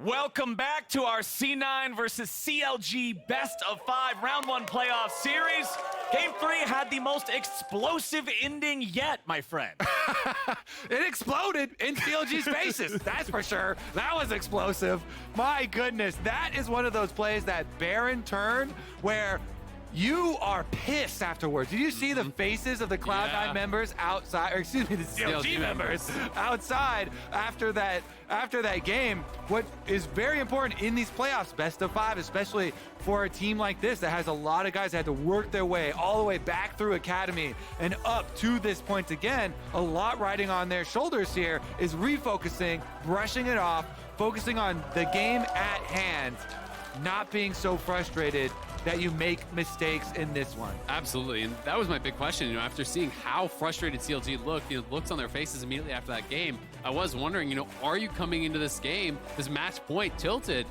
Welcome back to our C9 versus CLG Best of 5 Round 1 playoff series. Game 3 had the most explosive ending yet, my friend. It exploded in CLG's faces, that's for sure. That was explosive. My goodness, that is one of those plays, that Baron turn, where you are pissed afterwards. Did you see the faces of the Cloud9 members outside, or excuse me, the CLG members outside after that game? What is very important in these playoffs, best of 5, especially for a team like this that has a lot of guys that had to work their way all the way back through Academy and up to this point again, a lot riding on their shoulders here, is refocusing, brushing it off, focusing on the game at hand, not being so frustrated that you make mistakes in this one. Absolutely, and that was my big question. After seeing how frustrated CLG looked, looks on their faces immediately after that game, I was wondering, are you coming into this game, this match point tilted?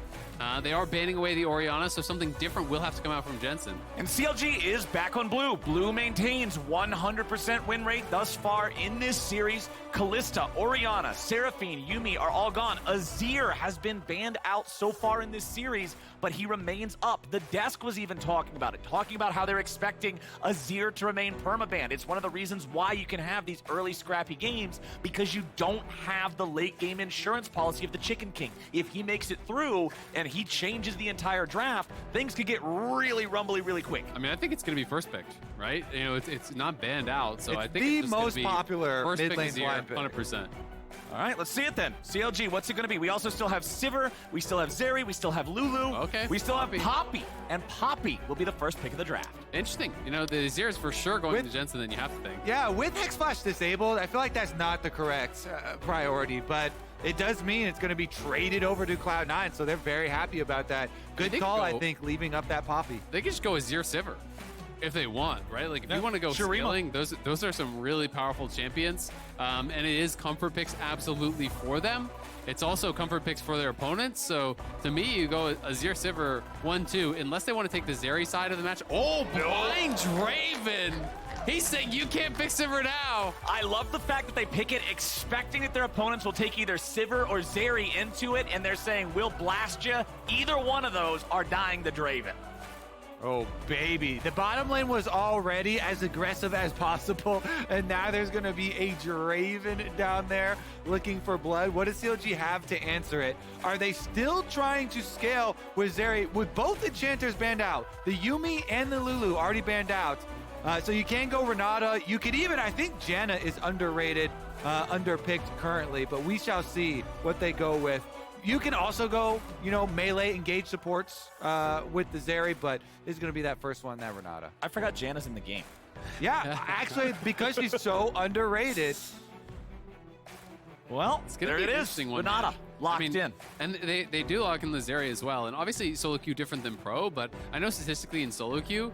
They are banning away the Orianna, so something different will have to come out from Jensen. And CLG is back on blue. Blue maintains 100% win rate thus far in this series. Kalista, Orianna, Seraphine, Yuumi are all gone. Azir has been banned out so far in this series, but he remains up. The desk was even talking about it, talking about how they're expecting Azir to remain permabanned. It's one of the reasons why you can have these early scrappy games, because you don't have the late game insurance policy of the Chicken King. If he makes it through and he changes the entire draft, things could get really rumbly really quick. I mean, I think it's going to be first picked, right? It's not banned out, so it's I think the it's most popular mid lane blind pick. 100%. All right, let's see it then. CLG, what's it going to be? We also still have Sivir, we still have Zeri, we still have Lulu. Okay. We still have Poppy, and Poppy will be the first pick of the draft. Interesting. The Azir is for sure going to Jensen, then you have to think. Yeah, with Hex Flash disabled, I feel like that's not the correct priority, but it does mean it's going to be traded over to Cloud9, so they're very happy about that. Good call, I think, leaving up that Poppy. They could just go Azir Sivir if they want, right? Like, if you want to go scaling, those are some really powerful champions, and it is comfort picks absolutely for them. It's also comfort picks for their opponents, so to me, you go Azir Sivir 1-2, unless they want to take the Zeri side of the match. Oh, Blind Draven! He's saying you can't pick Sivir now. I love the fact that they pick it expecting that their opponents will take either Sivir or Zeri into it, and they're saying, we'll blast you. Either one of those are dying the Draven. Oh, baby. The bottom lane was already as aggressive as possible, and now there's going to be a Draven down there looking for blood. What does CLG have to answer it? Are they still trying to scale with Zeri, with both enchanters banned out? The Yuumi and the Lulu already banned out. So you can go Renata. You could even, I think Janna is underrated, underpicked currently, but we shall see what they go with. You can also go, melee engage supports with the Zeri, but this is going to be that first one, that Renata. I forgot Janna's in the game. Yeah, actually, because she's so underrated. Well, there it is. Renata locked in. And they do lock in the Zeri as well. And obviously, solo queue different than pro, but I know statistically in solo queue,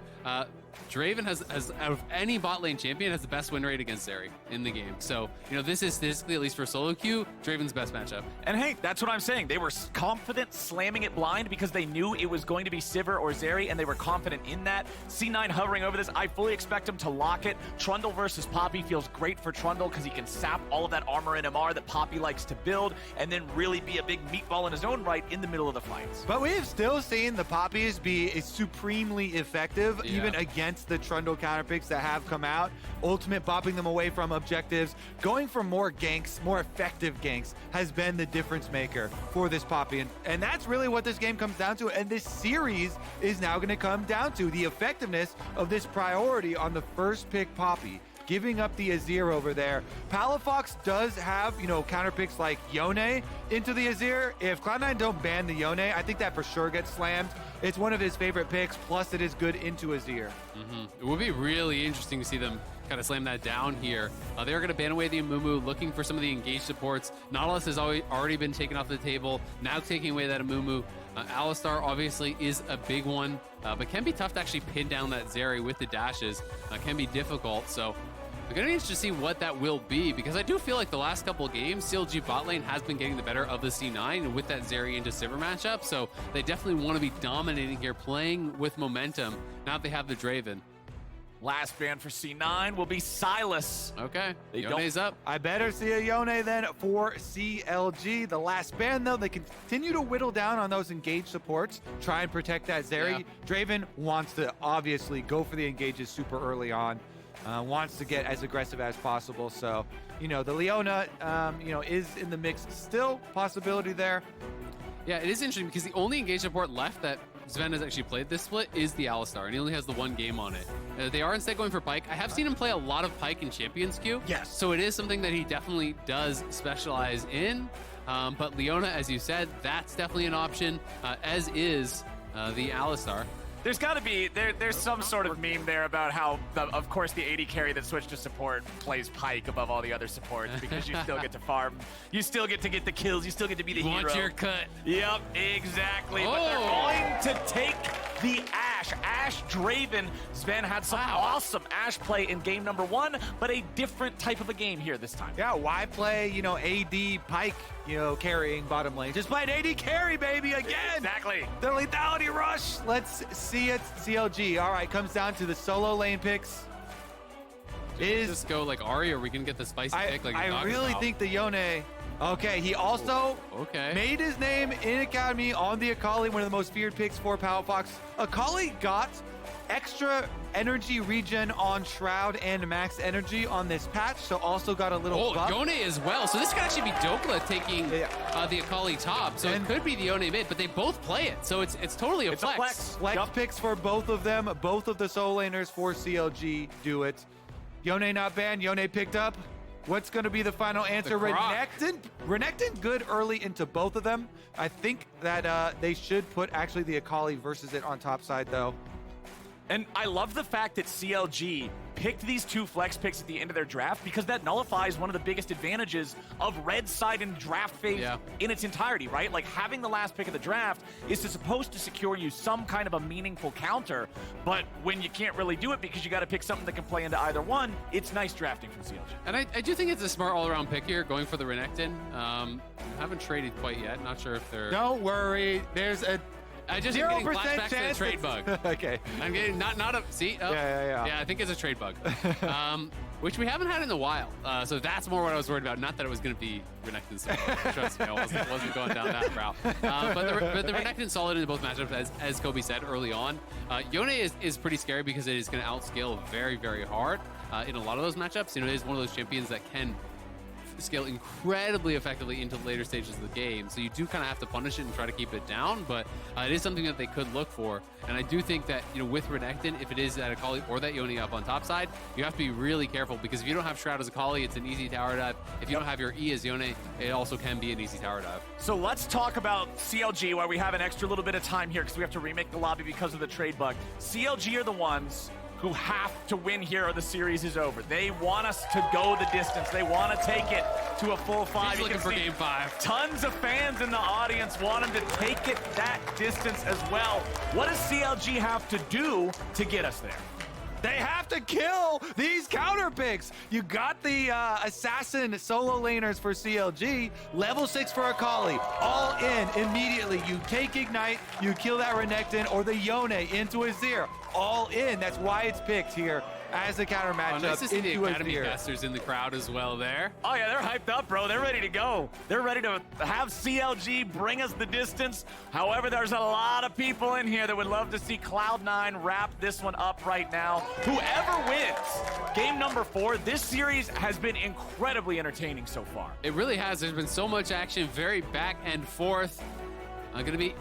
Draven has, out of any bot lane champion, has the best win rate against Zeri in the game. So, this is statistically, at least for solo queue, Draven's best matchup. And hey, that's what I'm saying. They were confident slamming it blind because they knew it was going to be Sivir or Zeri, and they were confident in that. C9 hovering over this. I fully expect him to lock it. Trundle versus Poppy feels great for Trundle because he can sap all of that armor and MR that Poppy likes to build, and then really be a big meatball in his own right in the middle of the fights. But we've still seen the Poppies be supremely effective, even against the Trundle counterpicks that have come out. Ultimate bopping them away from objectives. Going for more ganks, more effective ganks, has been the difference maker for this Poppy. And that's really what this game comes down to. And this series is now going to come down to the effectiveness of this priority on the first pick Poppy. Giving up the Azir over there. Palafox does have, counterpicks like Yone into the Azir. If Cloud9 don't ban the Yone, I think that for sure gets slammed. It's one of his favorite picks, plus it is good into Azir. It would be really interesting to see them kind of slam that down here. They're going to ban away the Amumu, looking for some of the engaged supports. Nautilus has already been taken off the table, now taking away that Amumu. Alistar obviously is a big one, but can be tough to actually pin down that Zeri with the dashes. Can be difficult, so I'm going to be interested to see what that will be, because I do feel like the last couple of games, CLG bot lane has been getting the better of the C9 with that Zeri into Sivir matchup, so they definitely want to be dominating here, playing with momentum, now that they have the Draven. Last ban for C9 will be Silas. Okay, They Yone's up. I better see a Yone then for CLG. The last ban, though, they continue to whittle down on those engaged supports, try and protect that Zeri. Yeah. Draven wants to obviously go for the engages super early on, wants to get as aggressive as possible. So, the Leona, is in the mix still. Possibility there. Yeah, it is interesting because the only engaged support left that Sven has actually played this split is the Alistar, and he only has the one game on it. They are instead going for Pyke. I have seen him play a lot of Pyke in Champions Queue. Yes. So it is something that he definitely does specialize in. But Leona, as you said, that's definitely an option, as is the Alistar. There's got to be, there's some sort of meme there about how, of course, the AD carry that switched to support plays Pyke above all the other supports because you still get to farm. You still get to get the kills. You still get to be the hero. Want your cut. Yep, exactly. But they're going to take the Ashe. Ashe Draven. Sven had some awesome Ashe play in game number 1, but a different type of a game here this time. Yeah, why play, AD Pyke, carrying bottom lane? Just play an AD carry, baby, again. Exactly. The lethality rush. Let's see it. CLG. All right, comes down to the solo lane picks. Just go like Ari, or we can get the spicy pick like I really think the Yone. Okay, he also made his name in Academy on the Akali, one of the most feared picks for Powerfox. Akali got extra energy regen on Shroud and max energy on this patch, so also got a little buff. Yone as well. So this could actually be Dokla taking the Akali top. So it could be the Yone mid, but they both play it. So it's totally a flex. Flex picks for both of them. Both of the solo laners for CLG do it. Yone not banned. Yone picked up. What's going to be the final answer? Renekton good early into both of them. I think that they should put actually the Akali versus it on top side, though. And I love the fact that CLG picked these 2 flex picks at the end of their draft because that nullifies one of the biggest advantages of red side in draft phase in its entirety, right? Like having the last pick of the draft is supposed to secure you some kind of a meaningful counter, but when you can't really do it because you got to pick something that can play into either one, it's nice drafting from CLG. And I do think it's a smart all-around pick here, going for the Renekton. Haven't traded quite yet. Not sure if they're... Don't worry. There's a... I just 0% flashbacks to the trade bug. Okay. I'm getting not a see. Oh, yeah. I think it's a trade bug, which we haven't had in a while. So that's more what I was worried about. Not that it was going to be Renekton solid. Trust me, I wasn't going down that route. But the Renekton solid in both matchups, as Kobe said early on. Yone is pretty scary because it is going to outscale very, very hard in a lot of those matchups. It is one of those champions that can scale incredibly effectively into the later stages of the game, so you do kind of have to punish it and try to keep it down, but it is something that they could look for. And I do think that with Renekton, if it is that Akali or that Yone up on top side, you have to be really careful, because if you don't have Shroud as Akali, it's an easy tower dive. If you don't have your E as Yone, it also can be an easy tower dive. So let's talk about CLG while we have an extra little bit of time here, because we have to remake the lobby because of the trade bug. CLG are the ones who have to win here or the series is over. They want us to go the distance. They want to take it to a full 5. He's looking for game 5. Tons of fans in the audience want them to take it that distance as well. What does CLG have to do to get us there? They have to kill these counter picks. You got the assassin solo laners for CLG, level 6 for Akali, all in immediately. You take Ignite, you kill that Renekton or the Yone into Azir, all in. That's why it's picked here as a counter matchup. Nice to see the Academy Azir. casters in the crowd as well there. Oh yeah, they're hyped up, bro. They're ready to go. They're ready to have CLG bring us the distance. However, there's a lot of people in here that would love to see Cloud9 wrap this one up right now. Whoever wins game number 4, this series has been incredibly entertaining so far. It really has. There's been so much action, very back and forth. I'm going to be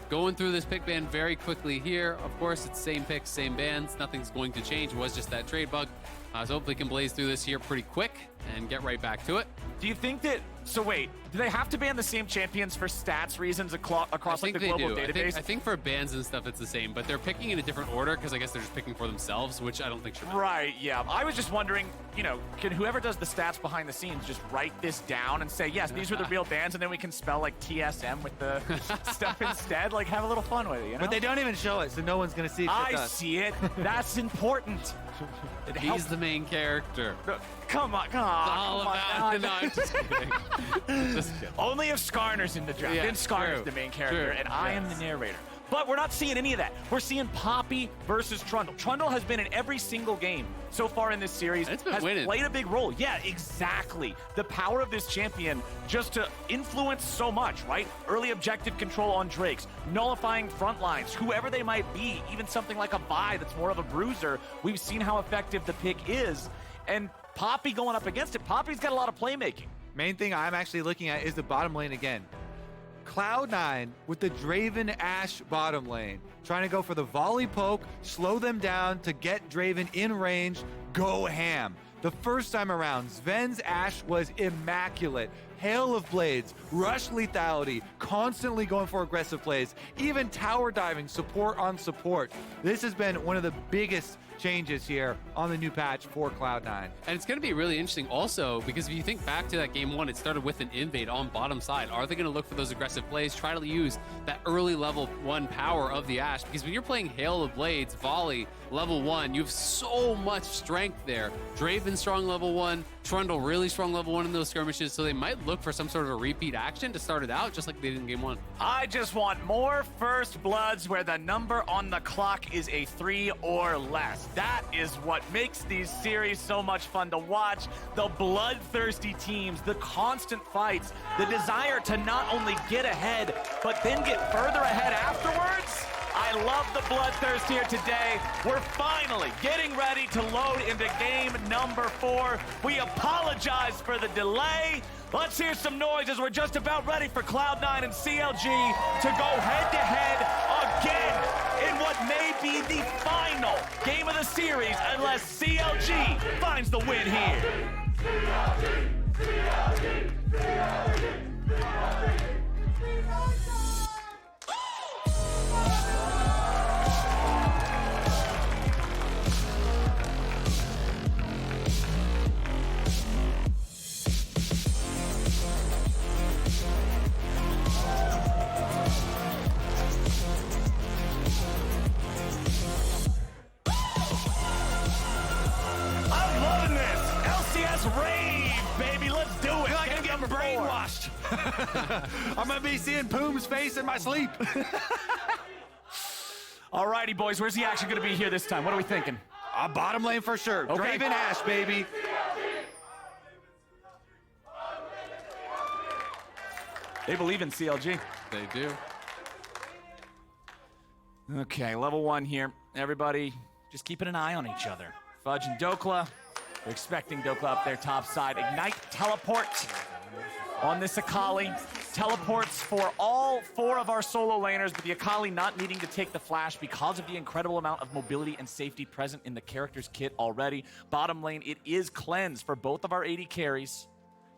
going through this pick ban very quickly here. Of course, it's same picks, same bans. Nothing's going to change. It was just that trade bug. So hopefully can blaze through this here pretty quick and get right back to it. Do you think that, so wait, do they have to ban the same champions for stats reasons across like the global database? I think for bans and stuff it's the same, but they're picking in a different order because I guess they're just picking for themselves, which I don't think should be. Right, yeah. I was just wondering, can whoever does the stats behind the scenes just write this down and say, yes, these were the real bans, and then we can spell like TSM with the stuff instead? Like, have a little fun with it, But they don't even show it, so no one's going to see it. I see it. That's important. He's the main character. Come on. All about it. No, I'm just kidding. Just kidding. Only if Skarner's in the draft. Yeah, Then Skarner's true, the main character, true, and I am the narrator. But we're not seeing any of that. We're seeing Poppy versus Trundle. Trundle has been in every single game so far in this series. It's been has winning. played a big role. Yeah, exactly. The power of this champion just to influence so much, right? Early objective control on Drakes, nullifying front lines, whoever they might be, even something like a Vi that's more of a bruiser. We've seen how effective the pick is. And Poppy going up against it, Poppy's got a lot of playmaking. Main thing I'm actually looking at is the bottom lane again. Cloud9 with the Draven Ashe bottom lane, trying to go for the volley poke, slow them down to get Draven in range, go ham. The first time around, Sven's Ashe was immaculate. Hail of blades, rush lethality, constantly going for aggressive plays, even tower diving, support on support. This has been one of the biggest changes here on the new patch for Cloud9. And it's going to be really interesting also because if you think back to that game 1, it started with an invade on bottom side. Are they going to look for those aggressive plays, try to use that early level 1 power of the Ashe? Because when you're playing Hail of Blades, volley, level 1, you have so much strength there. Draven strong level 1, Trundle really strong level 1 in those skirmishes, so they might look for some sort of a repeat action to start it out just like they did in game 1. I just want more first bloods where the number on the clock is a 3 or less. That is what makes these series so much fun to watch. The bloodthirsty teams, the constant fights, the desire to not only get ahead, but then get further ahead afterwards. I love the bloodthirst here today. We're finally getting ready to load into game number 4. We apologize for the delay. Let's hear some noise as we're just about ready for Cloud9 and CLG to go head-to-head again in what may be the final game of the series unless CLG finds the win here. Rave, baby, let's do it. I feel like I'm getting brainwashed. I'm gonna be seeing Poom's face in my sleep. Alrighty, boys, where's the action gonna be here this time? What are we thinking? Bottom lane for sure. Okay. Draven Ashe, baby. They believe in CLG. They do. Okay, level 1 here. Everybody just keeping an eye on each other. Fudge and Dokla. We're expecting Dokla up there top side. Ignite, teleport on this Akali. Teleports for all 4 of our solo laners, but the Akali not needing to take the flash because of the incredible amount of mobility and safety present in the character's kit already. Bottom lane, it is cleanse for both of our AD carries.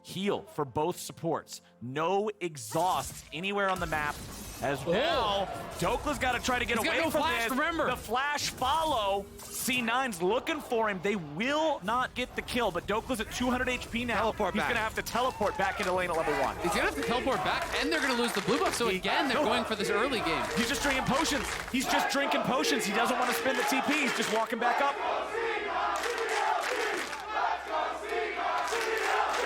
Heal for both supports. No exhausts anywhere on the map. As well, Dokla's got to try to get He's got away no from flash, this. remember. The flash follow. C9's looking for him. They will not get the kill, but Dokla's at 200 HP now. Teleport He's back. going to have to teleport back into lane at level 1. He's going to have to teleport back, and they're going to lose the blue buff. So again, they're going for this early game. He's just drinking potions. He's just drinking potions. He doesn't want to spend the TP. He's just walking back up.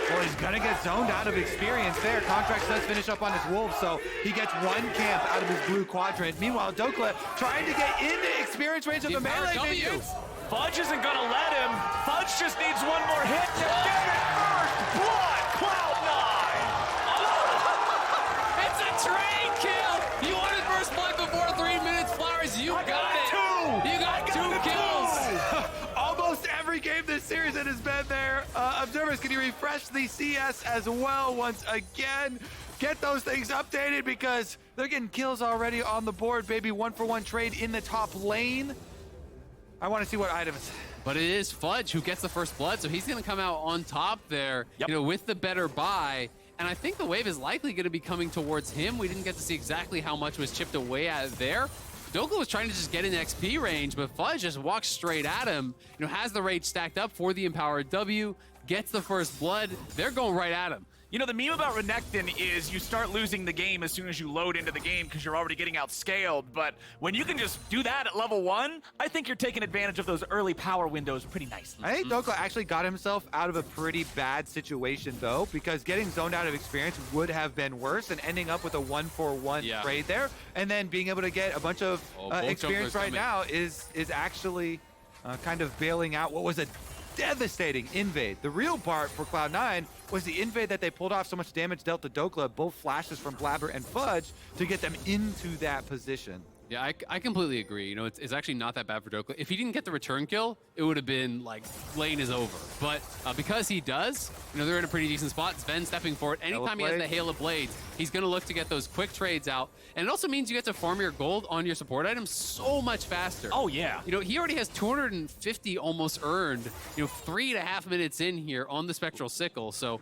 Well, he's gonna get zoned out of experience there. Contracts does finish up on his wolf, so he gets 1 camp out of his blue quadrant. Meanwhile, Dokla trying to get into experience range of the melee minions. Fudge isn't going to let him. Fudge just needs 1 more hit to get it first blood. Cloud9. It's a train kill. You wanted first blood before 3 minutes, Flowers. You got it. 2. You got 2 kills. Almost every game this series it has been there. Observers, can you refresh the CS as well once again? Get those things updated because they're getting kills already on the board, baby. 1-for-1 trade in the top lane. I want to see what items. But it is Fudge who gets the first blood, so he's going to come out on top there, Yep. you know, with the better buy. And I think the wave is likely going to be coming towards him. We didn't get to see exactly how much was chipped away at there. Dokla was trying to just get in XP range, but Fudge just walks straight at him. You know, has the rage stacked up for the Empowered W, gets the first blood. They're going right at him. You know, the meme about Renekton is you start losing the game as soon as you load into the game because you're already getting outscaled. But when you can just do that at level 1, I think you're taking advantage of those early power windows pretty nicely. I think Dokla actually got himself out of a pretty bad situation, though, because getting zoned out of experience would have been worse, and ending up with a 1-for-1 trade there, and then being able to get a bunch of experience right now is actually kind of bailing out what was a devastating invade. The real part for Cloud9 was the invade that they pulled off, so much damage dealt to Dokla, both flashes from Blabber and Fudge, to get them into that position. Yeah, I completely agree. You know, it's actually not that bad for Dokla. If he didn't get the return kill, it would have been like, lane is over. But because he does, you know, they're in a pretty decent spot. Sven stepping forward. Anytime he has the Hail of Blades, he's going to look to get those quick trades out. And it also means you get to farm your gold on your support items so much faster. Oh, yeah. You know, he already has 250 almost earned, you know, 3.5 minutes in here on the Spectral Sickle. So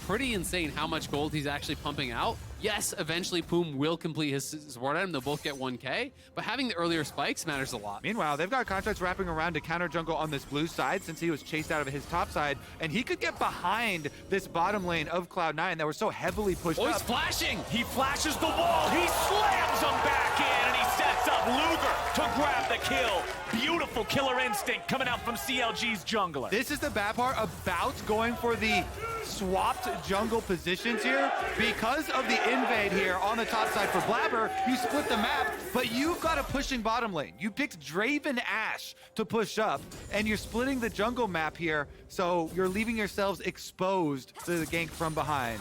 pretty insane how much gold he's actually pumping out. Yes, eventually Poom will complete his support item. They'll both get 1K, but having the earlier spikes matters a lot. Meanwhile, they've got contracts wrapping around to counter jungle on this blue side since he was chased out of his top side, and he could get behind this bottom lane of Cloud9 that were so heavily pushed up. He's flashing! He flashes the wall, he slams him back in, and he sets up Luger to grab the kill. Beautiful killer instinct coming out from CLG's jungler. This is the bad part about going for the swapped jungle positions here. Because of the invade here on the top side for Blabber, you split the map, but you've got a pushing bottom lane. You picked Draven Ashe to push up, and you're splitting the jungle map here, so you're leaving yourselves exposed to the gank from behind.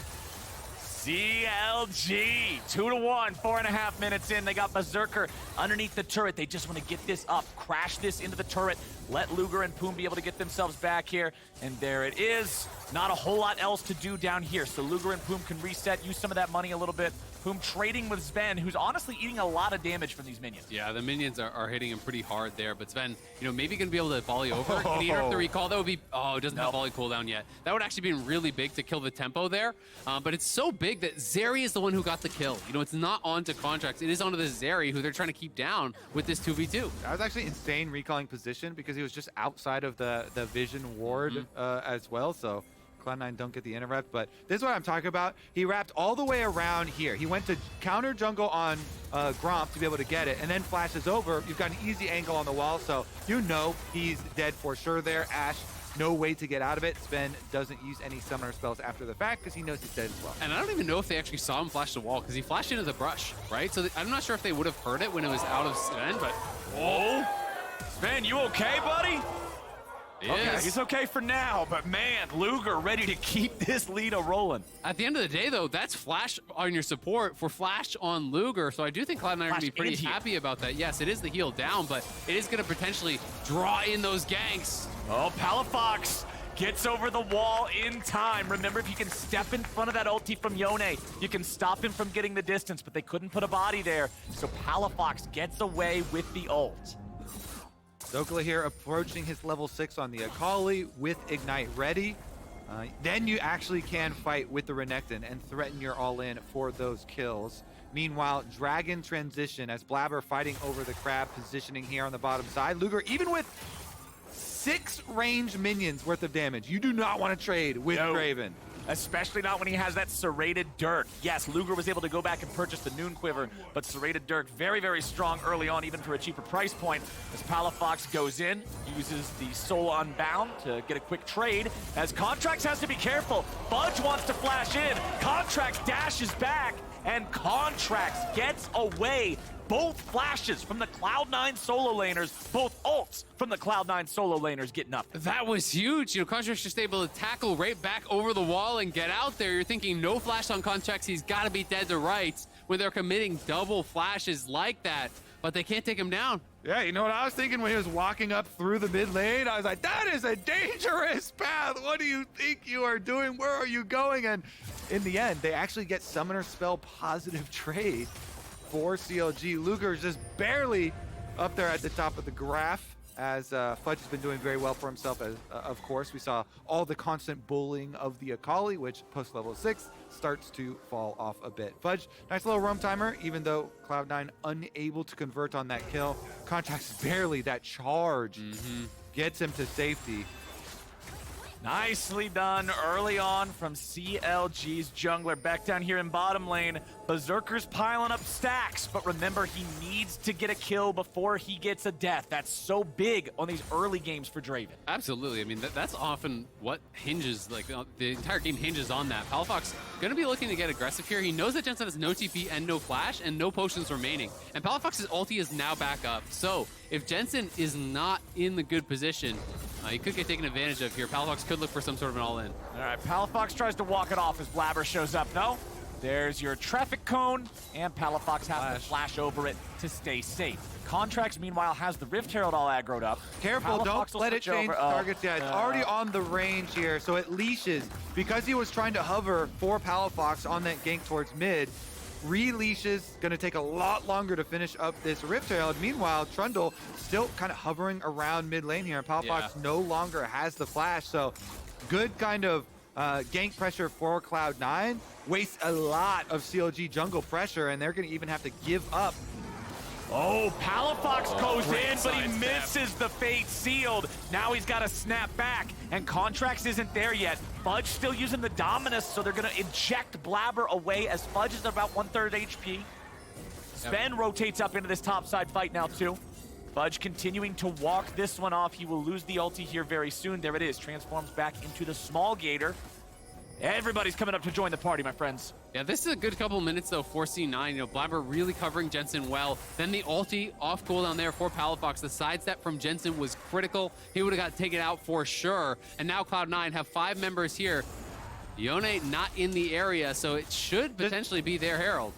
CLG, 2-1, 4.5 minutes in. They got Berserker underneath the turret. They just want to get this up, crash this into the turret, let Luger and Poom be able to get themselves back here. And there it is. Not a whole lot else to do down here. So Luger and Poom can reset, use some of that money a little bit. Poom trading with Sven, who's honestly eating a lot of damage from these minions. Yeah, the minions are hitting him pretty hard there, but Sven, you know, maybe going to be able to volley over. Can he interrupt the recall? That would be, it doesn't have volley cooldown yet. That would actually be really big to kill the tempo there, but it's so big that Zeri is the one who got the kill. You know, it's not onto Contracts, it is onto the Zeri who they're trying to keep down with this 2v2. That was actually insane recalling position because he was just outside of the vision ward as well, so Cloud9 don't get the interrupt, but this is what I'm talking about. He wrapped all the way around here. He went to counter jungle on Gromp to be able to get it, and then flashes over. You've got an easy angle on the wall, so you know he's dead for sure there. Ashe, no way to get out of it. Sven doesn't use any summoner spells after the fact because he knows he's dead as well. And I don't even know if they actually saw him flash the wall because he flashed into the brush, right? So I'm not sure if they would have heard it when it was out of Sven, but... Whoa! Sven, you okay, buddy? Okay, he's okay for now, but man, Luger ready to keep this lead rolling. At the end of the day, though, that's flash on your support for flash on Luger, so I do think Cloud9 are going to be pretty happy about that. Yes, it is the heal down, but it is going to potentially draw in those ganks. Oh, Palafox gets over the wall in time. Remember, if you can step in front of that ulti from Yone, you can stop him from getting the distance, but they couldn't put a body there, so Palafox gets away with the ult. Dokla here approaching his level 6 on the Akali with Ignite ready. Then you actually can fight with the Renekton and threaten your all-in for those kills. Meanwhile, Dragon transition as Blabber fighting over the crab, positioning here on the bottom side. Luger, even with 6 range minions worth of damage, you do not want to trade with Draven. Especially not when he has that serrated Dirk. Yes, Luger was able to go back and purchase the Noon Quiver, but serrated Dirk very, very strong early on, even for a cheaper price point. As Palafox goes in, uses the Soul Unbound to get a quick trade. As Contracts has to be careful. Fudge wants to flash in. Contracts dashes back, and Contracts gets away. Both flashes from the Cloud9 solo laners, both ults from the Cloud9 solo laners getting up. That was huge. You know, Contracts just able to tackle right back over the wall and get out there. You're thinking no flash on Contracts. He's got to be dead to rights when they're committing double flashes like that, but they can't take him down. Yeah, you know what I was thinking when he was walking up through the mid lane? I was like, that is a dangerous path. What do you think you are doing? Where are you going? And in the end, they actually get summoner spell positive trade for CLG. Luger is just barely up there at the top of the graph as Fudge has been doing very well for himself. As of course, we saw all the constant bullying of the Akali, which post level 6 starts to fall off a bit. Fudge, nice little roam timer, even though Cloud9 unable to convert on that kill. Contracts barely, that charge gets him to safety. Nicely done early on from CLG's jungler. Back down here in bottom lane, Berserker's piling up stacks, but remember, he needs to get a kill before he gets a death. That's so big on these early games for Draven. Absolutely. I mean, that's often what hinges, like the entire game hinges on that. Palafox going to be looking to get aggressive here. He knows that Jensen has no TP and no flash and no potions remaining. And Palafox's ulti is now back up. So if Jensen is not in the good position, he could get taken advantage of here. Palafox could look for some sort of an all-in. All right, Palafox tries to walk it off as Blabber shows up, though. There's your traffic cone, and Palafox has to flash over it to stay safe. Contracts, meanwhile, has the Rift Herald all aggroed up. Careful, Palafox don't will let it switch change over. targets yet. It's already on the range here, so it leashes. Because he was trying to hover for Palafox on that gank towards mid, releashes, gonna take a lot longer to finish up this Rift Herald. Meanwhile, Trundle still kind of hovering around mid lane here, and Palafox no longer has the flash, so good kind of gank pressure for Cloud9. Wastes a lot of CLG jungle pressure, and they're gonna even have to give up. Oh, Palafox goes in, but he sidestep. misses the fate sealed. Now he's got to snap back, and Contracts isn't there yet. Fudge still using the Dominus, so they're going to eject Blabber away as Fudge is about 1/3 HP. Sven rotates up into this topside fight now, too. Fudge continuing to walk this one off. He will lose the ulti here very soon. There it is. Transforms back into the small gator. Everybody's coming up to join the party, my friends. Yeah, this is a good couple minutes, though, for C9. You know, Blabber really covering Jensen well. Then the ulti off cooldown there for Palafox. The sidestep from Jensen was critical. He would have got taken out for sure. And now Cloud9 have 5 members here. Yone not in the area, so it should potentially be their Herald.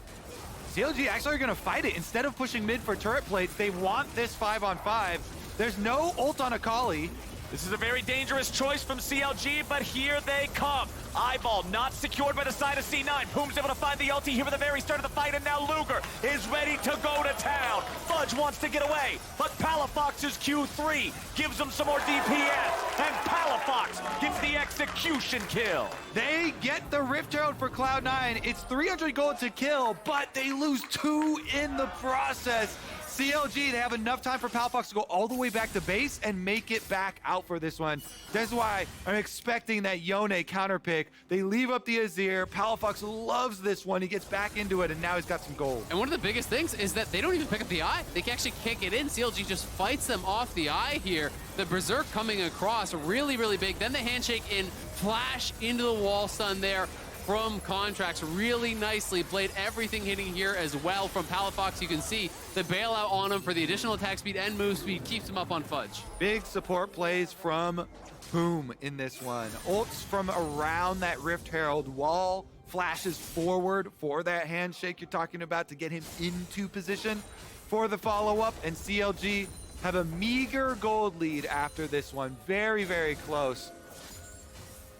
CLG actually are gonna fight it. Instead of pushing mid for turret plates, they want this 5-on-5. There's no ult on Akali. This is a very dangerous choice from CLG, but here they come. Eyeball not secured by the side of C9. Poom's able to find the ulti here at the very start of the fight, and now Luger is ready to go to town. Fudge wants to get away, but Palafox's Q3 gives him some more DPS, and Palafox gets the execution kill. They get the Rift Herald for Cloud9. It's 300 gold to kill, but they lose 2 in the process. CLG, they have enough time for Palafox to go all the way back to base and make it back out for this one. That's why I'm expecting that Yone counter pick. They leave up the Azir. Palafox loves this one. He gets back into it, and now he's got some gold. And one of the biggest things is that they don't even pick up the eye. They can actually kick it in. CLG just fights them off the eye here. The Berserk coming across really, really big. Then the handshake in, flash into the wall stun there from Contracts. Really nicely played. Everything hitting here as well from Palafox. You can see the bailout on him for the additional attack speed and move speed keeps him up on Fudge. Big support plays from Boom in this one. Ults from around that Rift Herald wall. Flashes forward for that handshake you're talking about to get him into position for the follow-up. And CLG have a meager gold lead after this one. Very, very close.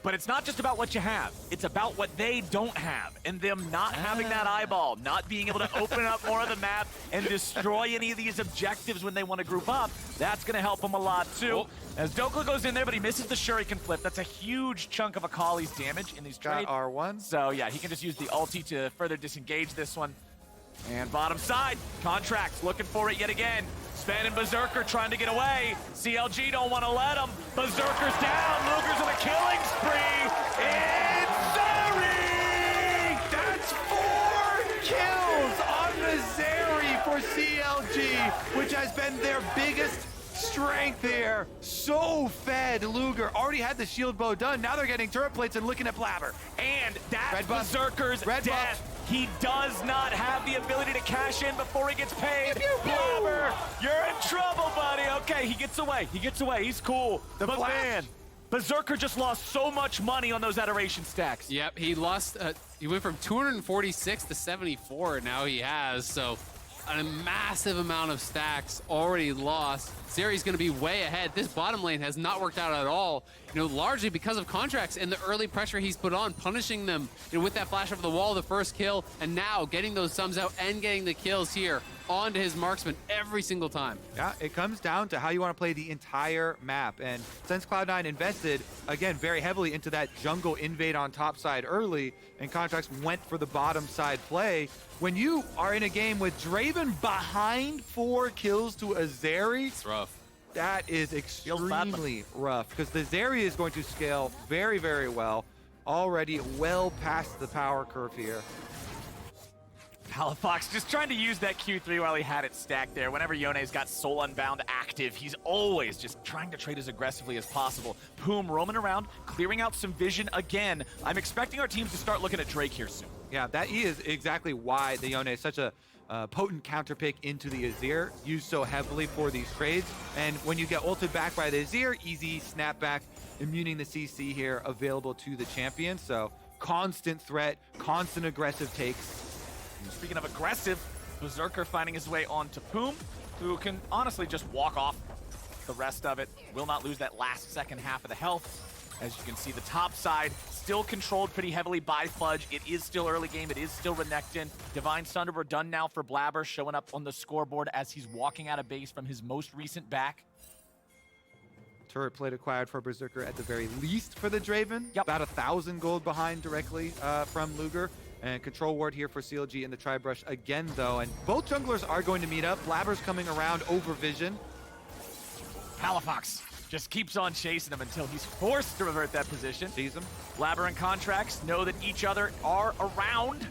But it's not just about what you have. It's about what they don't have. And them not having that eyeball, not being able to open up more of the map and destroy any of these objectives when they want to group up. That's going to help them a lot, too. As Dokla goes in there, but he misses the Shuriken flip. That's a huge chunk of Akali's damage in these trades. Got R1. So, yeah, he can just use the ulti to further disengage this one. And bottom side, Contracts looking for it yet again. Sven and Berserker trying to get away. CLG don't want to let him. Berserker's down. Luger's on a killing spree. It's Zeri! That's 4 kills on the Zeri for CLG, which has been their biggest strength here. So fed. Luger already had the shield bow done. Now they're getting turret plates and looking at Blabber. And that's Red buff. Berserker's Red death. buff. He does not have the ability to cash in before he gets paid. Blabber, you're in trouble, buddy. Okay, he gets away. He gets away. He's cool. But flash. man, Berserker just lost so much money on those adoration stacks. Yep, he lost, he went from 246 to 74 now he has, so a massive amount of stacks already lost. Zeri's going to be way ahead. This bottom lane has not worked out at all, you know, largely because of Contracts and the early pressure he's put on, punishing them, you know, with that flash over the wall, the first kill, and now getting those thumbs out and getting the kills here onto his marksman every single time. Yeah, it comes down to how you want to play the entire map. And since Cloud9 invested, again, very heavily into that jungle invade on top side early, and Contracts went for the bottom side play, when you are in a game with Draven behind 4 kills to a Zeri, It's rough. That is bad. extremely rough because the Zeri is going to scale very, very well. Already well past the power curve here. Palafox just trying to use that Q3 while he had it stacked there. Whenever Yone's got Soul Unbound active, he's always just trying to trade as aggressively as possible. Poom roaming around, clearing out some vision again. I'm expecting our teams to start looking at Drake here soon. Yeah, that is exactly why the Yone is such a potent counter pick into the Azir, used so heavily for these trades. And when you get ulted back by the Azir, easy snapback, immuning the CC here available to the champion. So constant threat, constant aggressive takes. Speaking of aggressive, Berserker finding his way onto Poom, who can honestly just walk off the rest of it. Will not lose that last second half of the health. As you can see, the top side still controlled pretty heavily by Fudge. It is still early game. It is still Renekton. Divine Thunderbird done now for Blabber, showing up on the scoreboard as he's walking out of base from his most recent back. Turret plate acquired for Berserker at the very least for the Draven. Yep. About 1,000 gold behind directly from Luger. And control ward here for CLG in the Tri-Brush again, though. And both junglers are going to meet up. Blabber's coming around over vision. Palafox just keeps on chasing him until he's forced to revert that position. Sees him. Blabber and Contracts know that each other are around.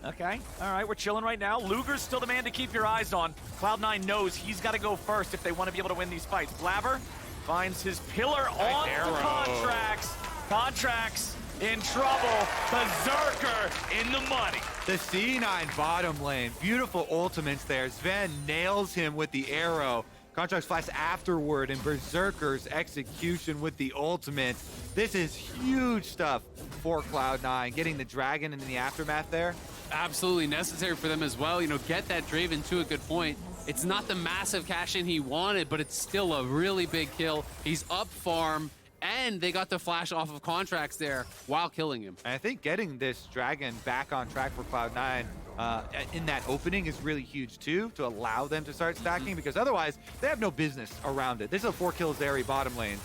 Okay, all right, we're chilling right now. Luger's still the man to keep your eyes on. Cloud9 knows he's got to go first if they want to be able to win these fights. Blabber finds his pillar on the Contracts. Contracts in trouble. Berserker in the money. The C9 bottom lane. Beautiful ultimates there. Sven nails him with the arrow. Contracts flash afterward, and Berserker's execution with the ultimate. This is huge stuff for Cloud9. Getting the dragon in the aftermath there. Absolutely necessary for them as well. You know, get that Draven to a good point. It's not the massive cash in he wanted, but it's still a really big kill. He's up farm, and they got the flash off of Contracts there while killing him. And I think getting this dragon back on track for Cloud9 in that opening is really huge too, to allow them to start stacking, because otherwise they have no business around it. This is a 4-kill Zeri bottom lane.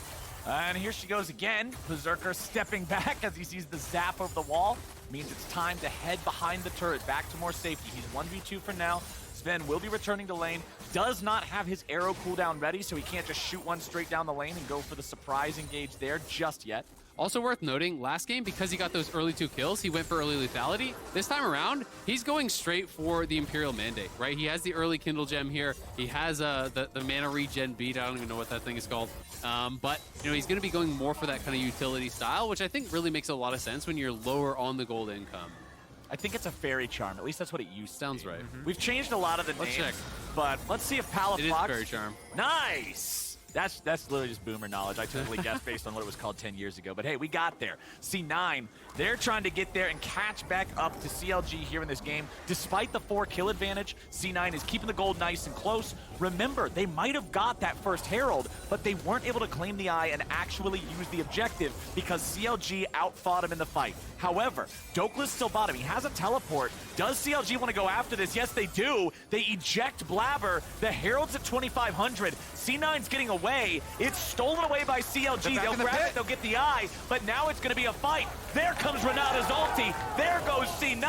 And here she goes again. Berserker stepping back as he sees the zap of the wall. Means it's time to head behind the turret, back to more safety. He's 1v2 for now. Sven will be returning to lane. Does not have his arrow cooldown ready, so he can't just shoot one straight down the lane and go for the surprise engage there just yet. Also worth noting, last game, because he got those early 2 kills, he went for early lethality. This time around, he's going straight for the Imperial Mandate, right? He has the early Kindle Gem here. He has the mana regen beat. I don't even know what that thing is called. But, you know, he's going to be going more for that kind of utility style, which I think really makes a lot of sense when you're lower on the gold income. I think it's a fairy charm. At least that's what it used to Sounds be. right. We've changed a lot of the Let's names, check. but let's see if Palafox... It is fairy charm. Nice! That's literally just boomer knowledge. I totally guessed based on what it was called 10 years ago. But hey, we got there. C9, they're trying to get there and catch back up to CLG here in this game. Despite the 4-kill advantage, C9 is keeping the gold nice and close. Remember, they might have got that first Herald, but they weren't able to claim the eye and actually use the objective because CLG outfought him in the fight. However, Dokla's still bottom. He has a teleport. Does CLG want to go after this? Yes, they do. They eject Blabber. The Herald's at 2,500. C9's getting away. It's stolen away by CLG. They'll grab it, they'll get the eye, but now it's going to be a fight. There comes Renata's ulti. There goes C9.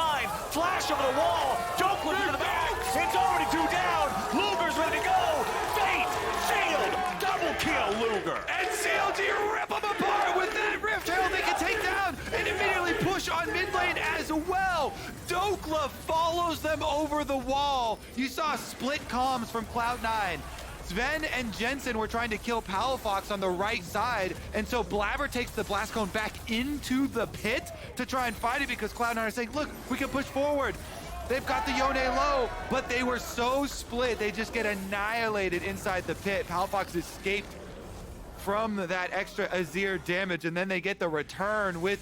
Flash over the wall. Dokla to the back. It's already 2 down. Luger's ready to go. Fate, shield, double kill Luger. And CLG rip them apart with that Rift Herald they can take down and immediately push on mid lane as well. Dokla follows them over the wall. You saw split comms from Cloud9. Sven and Jensen were trying to kill Palafox on the right side, and so Blabber takes the Blast Cone back into the pit to try and fight it because Cloud9 are saying, look, we can push forward. They've got the Yone low, but they were so split, they just get annihilated inside the pit. Palafox escaped from that extra Azir damage, and then they get the return with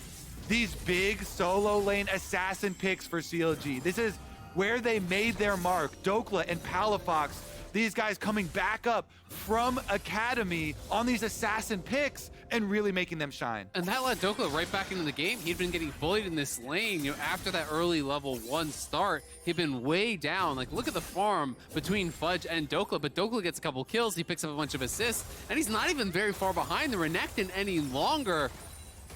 these big solo lane assassin picks for CLG. This is where they made their mark. Dokla and Palafox, these guys coming back up from Academy on these assassin picks and really making them shine. And that let Dokla right back into the game. He'd been getting bullied in this lane. You know, after that early level 1 start, he'd been way down. Like, look at the farm between Fudge and Dokla, but Dokla gets a couple kills. He picks up a bunch of assists, and he's not even very far behind the Renekton any longer.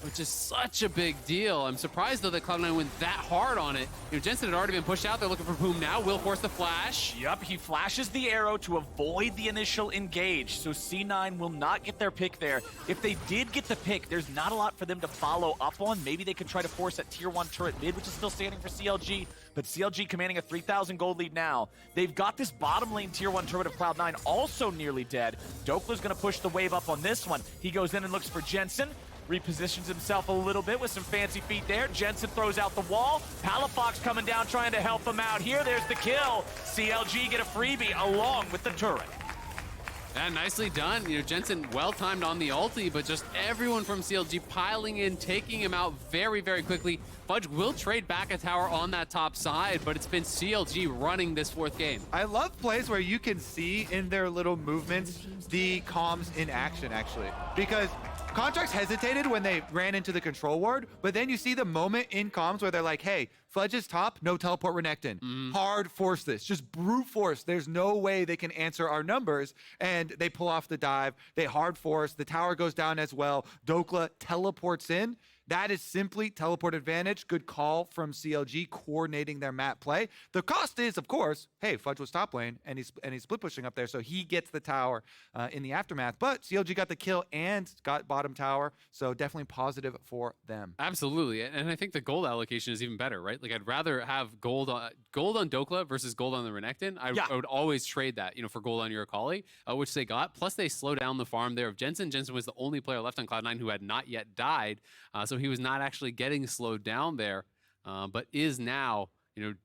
which is such a big deal. I'm surprised, though, that Cloud9 went that hard on it. You know, Jensen had already been pushed out. They're looking for Boom now. Will force the flash. Yup, he flashes the arrow to avoid the initial engage, so C9 will not get their pick there. If they did get the pick, there's not a lot for them to follow up on. Maybe they could try to force that tier 1 turret mid, which is still standing for CLG, but CLG commanding a 3,000 gold lead now. They've got this bottom lane tier 1 turret of Cloud9 also nearly dead. Dokla's gonna push the wave up on this one. He goes in and looks for Jensen. Repositions himself a little bit with some fancy feet there. Jensen throws out the wall. Palafox coming down trying to help him out here. There's the kill. CLG get a freebie along with the turret. Yeah, nicely done. You know, Jensen well-timed on the ulti, but just everyone from CLG piling in, taking him out very, very quickly. Fudge will trade back a tower on that top side, but it's been CLG running this 4th game. I love plays where you can see in their little movements the comms in action, actually. Because Contracts hesitated when they ran into the control ward, but then you see the moment in comms where they're like, hey, Fudge is top, no teleport Renekton. Hard force this, just brute force. There's no way they can answer our numbers. And they pull off the dive, they hard force, the tower goes down as well. Dokla teleports in. That is simply teleport advantage. Good call from CLG coordinating their map play. The cost is, of course, hey, Fudge was top lane and he's split pushing up there, so he gets the tower in the aftermath. But CLG got the kill and got bottom tower, so definitely positive for them. Absolutely, and I think the gold allocation is even better, right? Like I'd rather have gold on Dokla versus gold on the Renekton. I would always trade that, for gold on your Akali, which they got. Plus they slow down the farm there of Jensen. Jensen was the only player left on Cloud9 who had not yet died, so he was not actually getting slowed down there, but is now,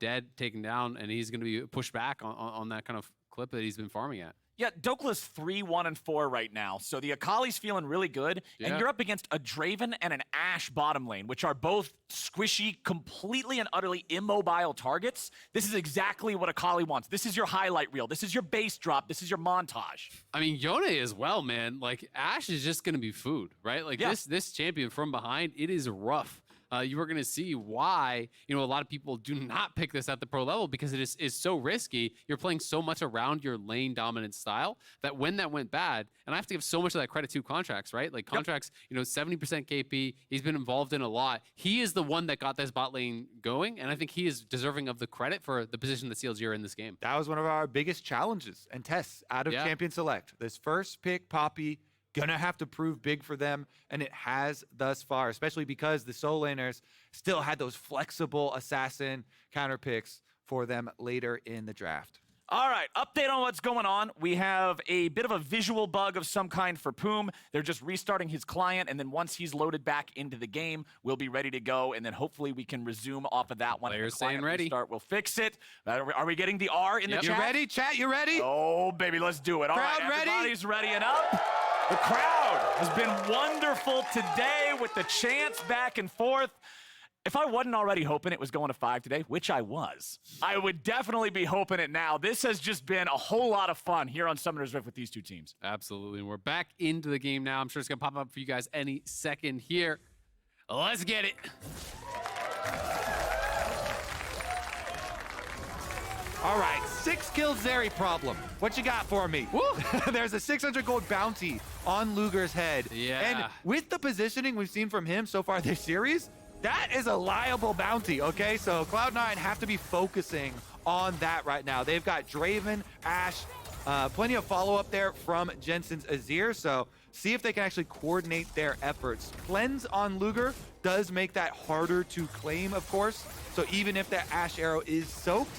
dead, taken down, and he's going to be pushed back on that kind of clip that he's been farming at. Yeah, Dokla's 3-1-4 right now, so the Akali's feeling really good, and you're up against a Draven and an Ashe bottom lane, which are both squishy, completely and utterly immobile targets. This is exactly what Akali wants. This is your highlight reel. This is your base drop. This is your montage. I mean, Yone as well, man. Like, Ashe is just going to be food, right? Like, this champion from behind, it is rough. You are going to see why, a lot of people do not pick this at the pro level, because it is so risky. You're playing so much around your lane dominant style that when that went bad, and I have to give so much of that credit to Contracts, right? Like Contracts, 70% KP, he's been involved in a lot. He is the one that got this bot lane going, and I think he is deserving of the credit for the position that CLG are in this game. That was one of our biggest challenges and tests out of Champion Select. This first pick, Poppy, gonna have to prove big for them, and it has thus far, especially because the solo laners still had those flexible assassin counter picks for them later in the draft. All right, update on what's going on. We have a bit of a visual bug of some kind for Poom. They're just restarting his client, and then once he's loaded back into the game, we'll be ready to go, and then hopefully we can resume off of that one. Players saying ready. We'll fix it. Are we getting the R in the chat? You ready, chat? You ready? Oh, baby, let's do it. All right, everybody's ready and up. The crowd has been wonderful today with the chants back and forth. If I wasn't already hoping it was going to 5 today, which I was, I would definitely be hoping it now. This has just been a whole lot of fun here on Summoner's Rift with these two teams. Absolutely. And we're back into the game now. I'm sure it's going to pop up for you guys any second here. Let's get it. All right, 6 kills Zeri problem. What you got for me? There's a 600 gold bounty on Luger's head. Yeah. And with the positioning we've seen from him so far this series, that is a liable bounty, okay? So Cloud9 have to be focusing on that right now. They've got Draven, Ashe, plenty of follow-up there from Jensen's Azir, so see if they can actually coordinate their efforts. Cleanse on Luger does make that harder to claim, of course. So even if that Ashe arrow is soaked,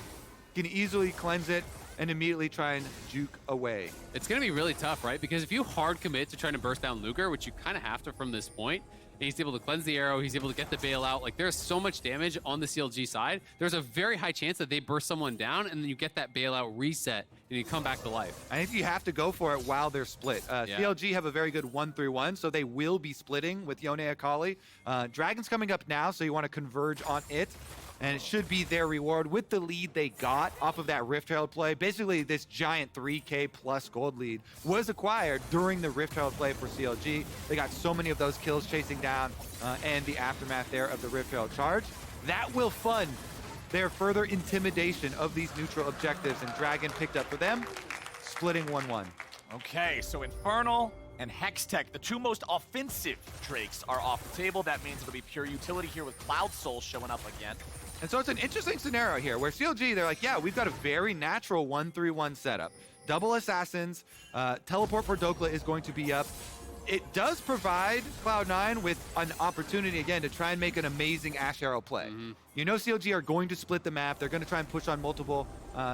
can easily cleanse it and immediately try and juke away. It's going to be really tough, right? Because if you hard commit to trying to burst down Luger, which you kind of have to from this point, and he's able to cleanse the arrow, he's able to get the bailout, like there's so much damage on the CLG side, there's a very high chance that they burst someone down and then you get that bailout reset and you come back to life. I think you have to go for it while they're split. CLG have a very good 1-3-1, so they will be splitting with Yone Akali. Dragon's coming up now, so you want to converge on it. And it should be their reward with the lead they got off of that Rift Herald play. Basically, this giant 3K plus gold lead was acquired during the Rift Herald play for CLG. They got so many of those kills chasing down and the aftermath there of the Rift Herald charge. That will fund their further intimidation of these neutral objectives, and Dragon picked up for them, splitting 1-1. Okay, so Infernal and Hextech, the two most offensive Drakes, are off the table. That means it'll be pure utility here with Cloud Soul showing up again. And so it's an interesting scenario here where CLG, they're like, yeah, we've got a very natural 1-3-1 setup. Double Assassins, teleport for Dokla is going to be up. It does provide Cloud9 with an opportunity, again, to try and make an amazing Ash Arrow play. You know CLG are going to split the map. They're going to try and push on multiple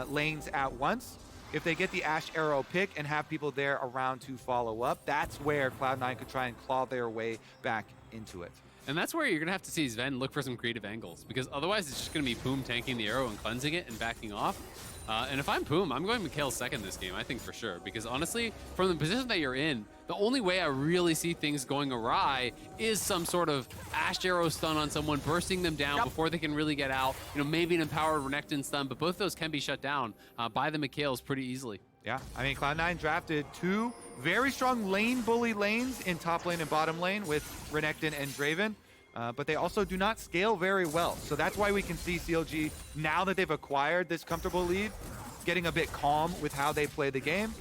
lanes at once. If they get the Ash Arrow pick and have people there around to follow up, that's where Cloud9 could try and claw their way back into it. And that's where you're going to have to see Sven look for some creative angles, because otherwise it's just going to be Poom tanking the arrow and cleansing it and backing off. And if I'm Poom, I'm going Mikhail second this game, I think for sure. Because honestly, from the position that you're in, the only way I really see things going awry is some sort of Ash Arrow stun on someone, bursting them down before they can really get out. You know, maybe an empowered Renekton stun, but both those can be shut down by the Mikhails pretty easily. Yeah, I mean, Cloud9 drafted two very strong lane bully lanes in top lane and bottom lane with Renekton and Draven. But they also do not scale very well. So that's why we can see CLG, now that they've acquired this comfortable lead, getting a bit calm with how they play the game.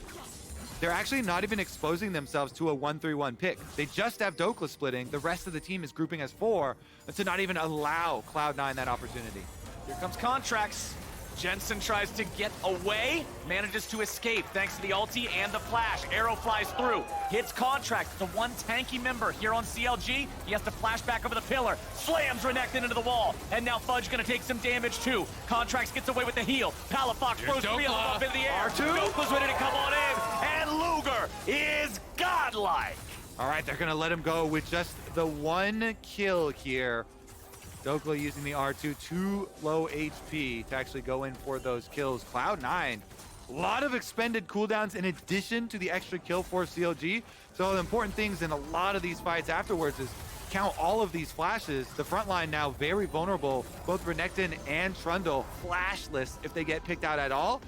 They're actually not even exposing themselves to a 1-3-1 pick. They just have Dokla splitting. The rest of the team is grouping as 4 to not even allow Cloud9 that opportunity. Here comes Contracts. Jensen tries to get away, manages to escape thanks to the ulti and the flash. Arrow flies through, hits Contract, the one tanky member here on CLG. He has to flash back over the pillar, slams Renekton into the wall, and now Fudge gonna take some damage too. Contracts gets away with the heal. Palafox throws Real up in the air. R2. Dokla's ready to come on in, and Luger is godlike. All right, they're gonna let him go with just the 1 kill here. Dokla using the R2, too low HP to actually go in for those kills. Cloud9, a lot of expended cooldowns in addition to the extra kill for CLG. So the important things in a lot of these fights afterwards is count all of these flashes. The front line now very vulnerable, both Renekton and Trundle flashless if they get picked out at all.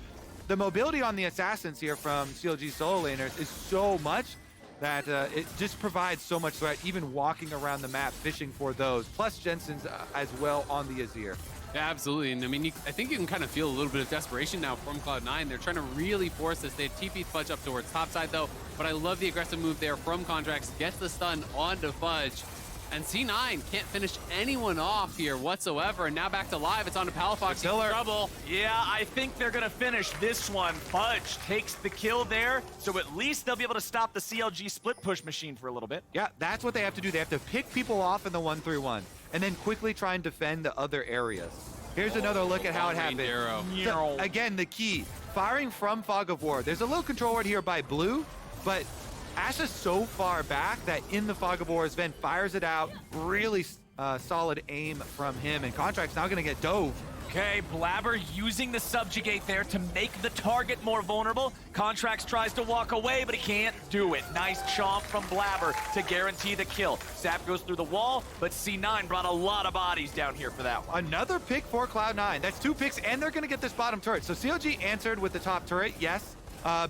The mobility on the Assassins here from CLG solo laners is so much that it just provides so much threat, even walking around the map, fishing for those. Plus Jensen's as well on the Azir. Yeah, absolutely. And I mean, I think you can kind of feel a little bit of desperation now from Cloud9. They're trying to really force this. They TP'd Fudge up towards top side though, but I love the aggressive move there from Contracts. Gets the stun onto Fudge. And C9 can't finish anyone off here whatsoever. And now back to live. It's on to Palafox. He's in trouble. Yeah, I think they're going to finish this one. Fudge takes the kill there, so at least they'll be able to stop the CLG split push machine for a little bit. Yeah, that's what they have to do. They have to pick people off in the 1-3-1 and then quickly try and defend the other areas. Here's another look at how it happened. So, again, the key, firing from Fog of War. There's a little control word here by Blue, but Ashe is so far back that in the Fog of War, Sven fires it out. Really solid aim from him, and Contract's now gonna get dove. Okay, Blabber using the subjugate there to make the target more vulnerable. Contracts tries to walk away, but he can't do it. Nice chomp from Blabber to guarantee the kill. Zap goes through the wall, but C9 brought a lot of bodies down here for that one. Another pick for Cloud9. That's 2 picks, and they're gonna get this bottom turret. So CLG answered with the top turret, yes,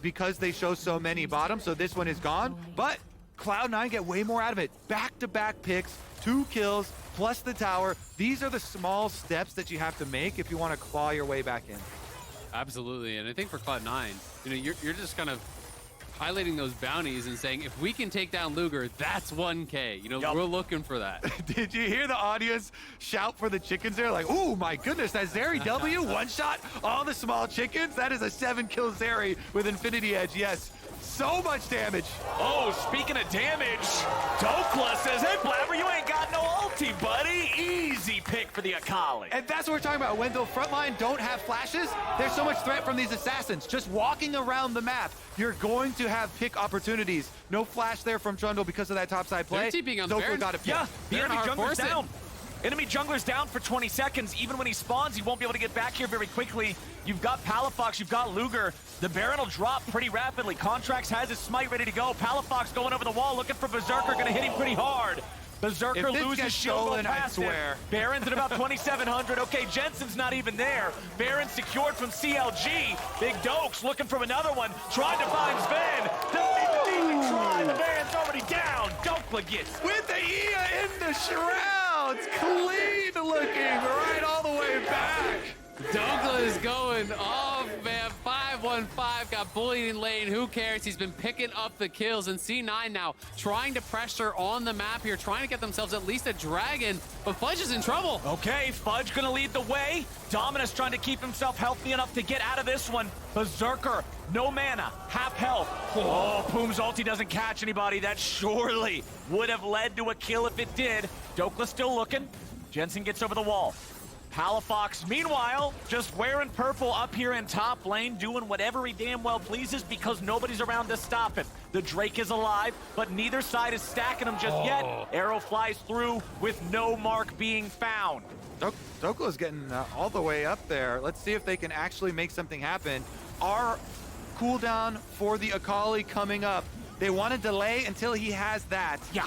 because they show so many bottoms, so this one is gone. But Cloud9 get way more out of it. Back-to-back picks, 2 kills, plus the tower. These are the small steps that you have to make if you want to claw your way back in. Absolutely, and I think for Cloud9, you know, you're just kind of highlighting those bounties and saying, if we can take down Luger, that's 1K. You know, we're looking for that. Did you hear the audience shout for the chickens there? Like, oh my goodness, that Zeri W one-shot all the small chickens? That is a 7-kill Zeri with Infinity Edge, yes. So much damage. Oh, speaking of damage, Dokla says, hey, Blabber, you ain't got no ulti, buddy. Easy pick for the Akali. And that's what we're talking about. When the front line don't have flashes, there's so much threat from these assassins. Just walking around the map, you're going to have pick opportunities. No flash there from Trundle because of that topside play. They're TPing on the Baron. Got a pick. Yeah, the They're enemy gonna jungler's force it. down. Enemy jungler's down for 20 seconds. Even when he spawns, he won't be able to get back here very quickly. You've got Palafox, you've got Luger. The Baron will drop pretty rapidly. Contracts has his smite ready to go. Palafox going over the wall, looking for Berserker, gonna hit him pretty hard. Berserker loses shield going past him. Baron's at about 2,700. Okay, Jensen's not even there. Baron secured from CLG. Big Dokes looking for another one. Trying to find Sven. Doesn't even try. The Baron's already down. Dokla gets With the Ia in the shrouds. Clean looking right all the way back. Dokla is going off, man. 5 5-1-5 got bullied in lane. Who cares? He's been picking up the kills. And C9 now trying to pressure on the map here, trying to get themselves at least a dragon. But Fudge is in trouble. Okay, Fudge gonna lead the way. Dominus trying to keep himself healthy enough to get out of this one. Berserker, no mana, half health. Oh, Poom's ulti doesn't catch anybody. That surely would have led to a kill if it did. Dokla still looking. Jensen gets over the wall. Palafox, meanwhile, just wearing purple up here in top lane, doing whatever he damn well pleases because nobody's around to stop him. The Drake is alive, but neither side is stacking him just yet. Arrow flies through with no mark being found. Dokla's getting all the way up there. Let's see if they can actually make something happen. Our cooldown for the Akali coming up. They want to delay until he has that. Yeah,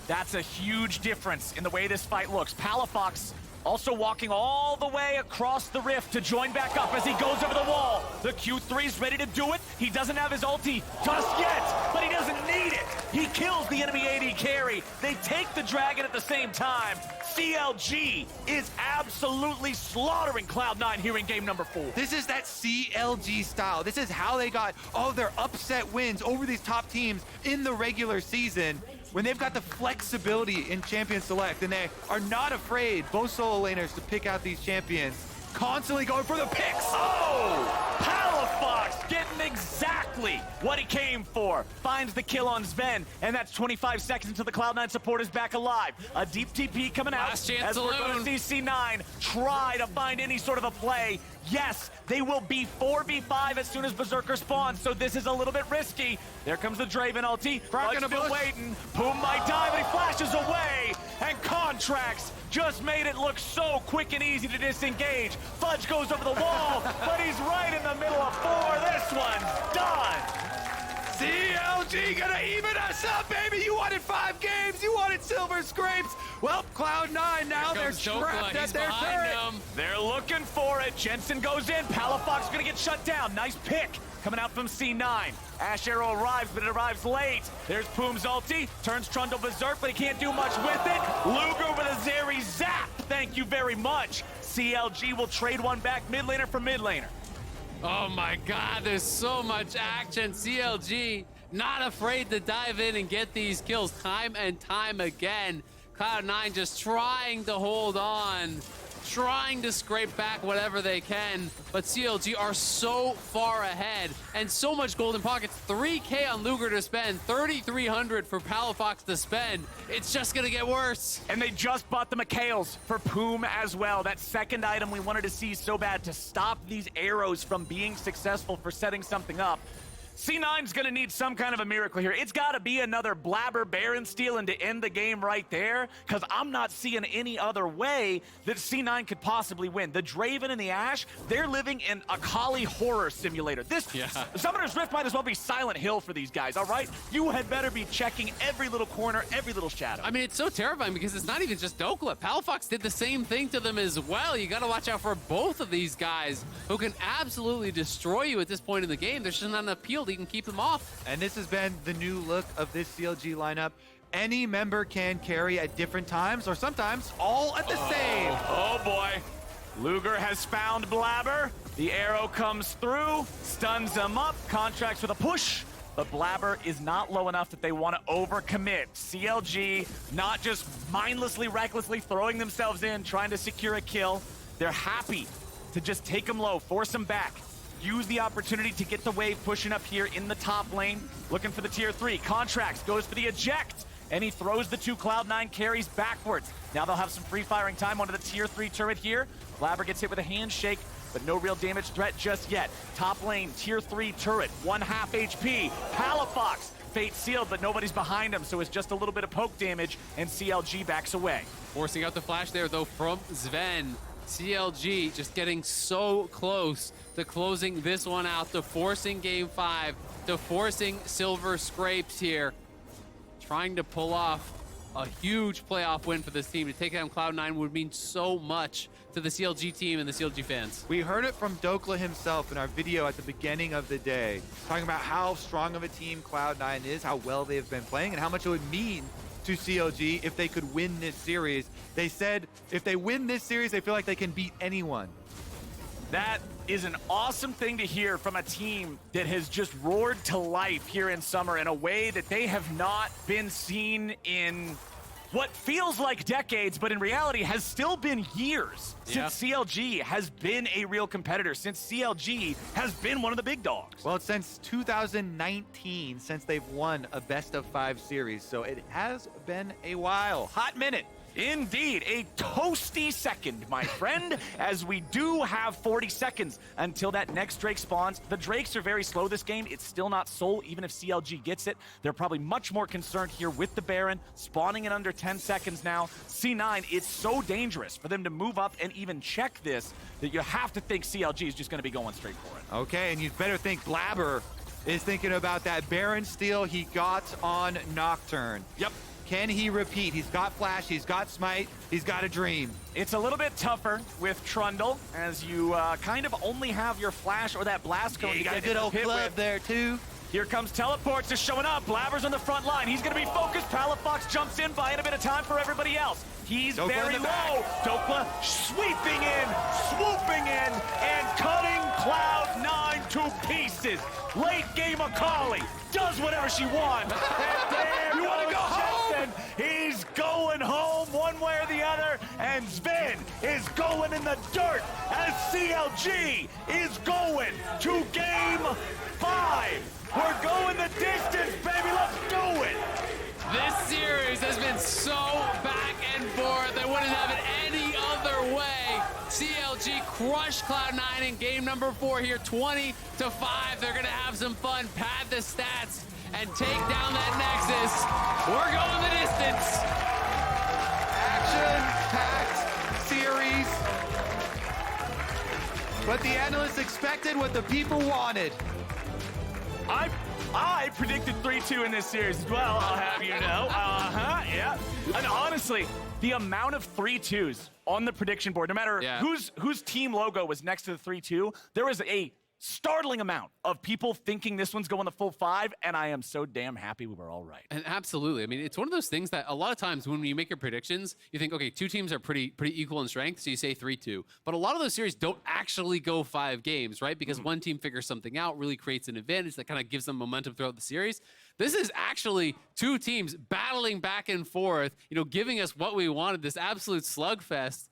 that's a huge difference in the way this fight looks. Palafox also walking all the way across the rift to join back up as he goes over the wall. The Q3's ready to do it. He doesn't have his ulti just yet, but he doesn't need it. He kills the enemy AD carry. They take the dragon at the same time. CLG is absolutely slaughtering Cloud9 here in game number 4. This is that CLG style. This is how they got all of their upset wins over these top teams in the regular season. When they've got the flexibility in Champion Select and they are not afraid, both solo laners, to pick out these champions, constantly going for the picks. Oh! Palafox getting exactly what he came for. Finds the kill on Sven, and that's 25 seconds until the Cloud9 support is back alive. A deep TP coming out Last chance as we're alone. going to see C9 try to find any sort of a play. Yes, they will be 4v5 as soon as Berserker spawns, so this is a little bit risky. There comes the Draven ulti. Fudge still waiting. Poom might die, but he flashes away. And Contracts just made it look so quick and easy to disengage. Fudge goes over the wall, but he's right in the middle of 4. This one's done. CLG gonna even us up, baby! You wanted 5 games, you wanted silver scrapes! Well, Cloud9 now, they're trapped at their turret! They're looking for it. Jensen goes in. Palafox gonna get shut down. Nice pick coming out from C9. Ash Arrow arrives, but it arrives late. There's Poom's ulti. Turns Trundle berserk, but he can't do much with it. Luger with a Zeri zap. Thank you very much. CLG will trade one back mid laner for mid laner. Oh my God, there's so much action. CLG not afraid to dive in and get these kills time and time again. Cloud9 just trying to hold on, trying to scrape back whatever they can, but CLG are so far ahead and so much gold in pockets. 3K on Luger to spend, 3,300 for Palafox to spend. It's just gonna get worse. And they just bought the McHale's for Poom as well. That second item we wanted to see so bad to stop these arrows from being successful for setting something up. C9's gonna need some kind of a miracle here. It's gotta be another Blabber Baron steal and to end the game right there, because I'm not seeing any other way that C9 could possibly win. The Draven and the Ashe, they're living in a Kali horror simulator. Summoner's Rift might as well be Silent Hill for these guys, all right? You had better be checking every little corner, every little shadow. I mean, it's so terrifying because it's not even just Dokla. Palafox did the same thing to them as well. You gotta watch out for both of these guys who can absolutely destroy you at this point in the game. There's just not enough peel to even keep them off. And this has been the new look of this CLG lineup. Any member can carry at different times, or sometimes all at the same. Oh boy. Luger has found Blabber. The arrow comes through, stuns him up, Contracts with a push. But Blabber is not low enough that they want to overcommit. CLG not just mindlessly, recklessly throwing themselves in, trying to secure a kill. They're happy to just take him low, force him back. Use the opportunity to get the wave pushing up here in the top lane. Looking for the tier 3. Contracts goes for the eject. And he throws the 2 Cloud9 carries backwards. Now they'll have some free firing time onto the tier 3 turret here. Blabber gets hit with a handshake, but no real damage threat just yet. Top lane, tier 3 turret, 1/2 HP. Palafox, fate sealed, but nobody's behind him, so it's just a little bit of poke damage, and CLG backs away. Forcing out the flash there, though, from Sven. CLG just getting so close to closing this one out, to forcing game 5, to forcing silver scrapes here. Trying to pull off a huge playoff win for this team. To take down Cloud9 would mean so much to the CLG team and the CLG fans. We heard it from Dokla himself in our video at the beginning of the day, talking about how strong of a team Cloud9 is, how well they've been playing, and how much it would mean to CLG if they could win this series. They said if they win this series, they feel like they can beat anyone. That is an awesome thing to hear from a team that has just roared to life here in summer in a way that they have not been seen in what feels like decades, but in reality has still been years since CLG has been a real competitor, since CLG has been one of the big dogs. Well, it's since 2019 since they've won a best-of-5 series, so it has been a while. Hot minute. Indeed, a toasty second, my friend, as we do have 40 seconds until that next Drake spawns. The Drakes are very slow this game. It's still not Soul, even if CLG gets it. They're probably much more concerned here with the Baron, spawning in under 10 seconds now. C9, it's so dangerous for them to move up and even check this that you have to think CLG is just going to be going straight for it. Okay, and you'd better think Blabber is thinking about that Baron steal he got on Nocturne. Yep. Can he repeat? He's got Flash, he's got Smite, he's got a Dream. It's a little bit tougher with Trundle, as you kind of only have your Flash or that Blast cone. Yeah, you got a get good in the old pit club with. there too. Here comes Teleports is showing up. Blabber's on the front line. He's going to be focused. Palafox jumps in, buying a bit of time for everybody else. He's Dokla very in the low. Dokla sweeping in, swooping in, and cutting Cloud9 to pieces. Late game Akali does whatever she wants. And there You wanna goes go home? Jensen. He's going home one way or the other, and Sven is going in the dirt as CLG is going to game 5. We're going the distance, baby. Let's do it. This series has been so back and forth. They wouldn't have it any other way. CLG crushed Cloud9 in game number 4 here, 20-5. They're going to have some fun, pad the stats, and take down that Nexus. We're going the distance. Action-packed series. What the analysts expected, what the people wanted. I predicted 3-2 in this series as well, I'll have you know. Yeah. And honestly, the amount of 3-2s on the prediction board, no matter whose team logo was next to the 3-2, there was a startling amount of people thinking this one's going the full 5, and I am so damn happy we were all right. And absolutely. I mean, it's one of those things that a lot of times when you make your predictions, you think, okay, 2 teams are pretty equal in strength, so you say 3-2. But a lot of those series don't actually go 5 games, right? Because one team figures something out, really creates an advantage that kind of gives them momentum throughout the series. This is actually 2 teams battling back and forth, giving us what we wanted, this absolute slugfest.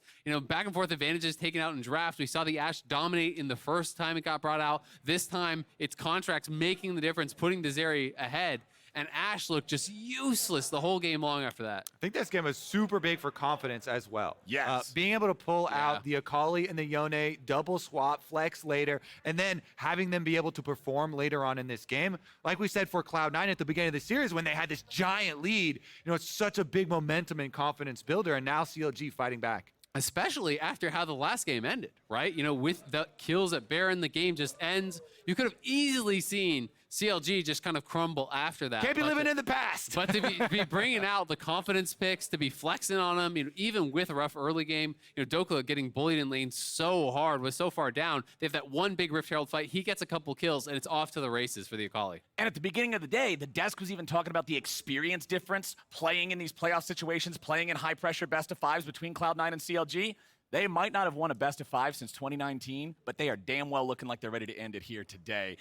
Back and forth advantages taken out in drafts. We saw the Ashe dominate in the first time it got brought out. This time, it's contracts making the difference, putting the Zeri ahead. And Ashe looked just useless the whole game long after that. I think this game was super big for confidence as well. Yes. Being able to pull out the Akali and the Yone, double swap, flex later, and then having them be able to perform later on in this game. Like we said for Cloud9 at the beginning of the series when they had this giant lead, it's such a big momentum and confidence builder, and now CLG fighting back. Especially after how the last game ended, right? With the kills at Baron, the game just ends. You could have easily seen CLG just kind of crumble after that. Can't be living in the past. But to be bringing out the confidence picks, to be flexing on them, even with a rough early game, Dokla getting bullied in lane so hard, was so far down. They have that one big Rift Herald fight. He gets a couple kills, and it's off to the races for the Akali. And at the beginning of the day, the desk was even talking about the experience difference playing in these playoff situations, playing in high-pressure best-of-5s between Cloud9 and CLG. They might not have won a best-of-5 since 2019, but they are damn well looking like they're ready to end it here today.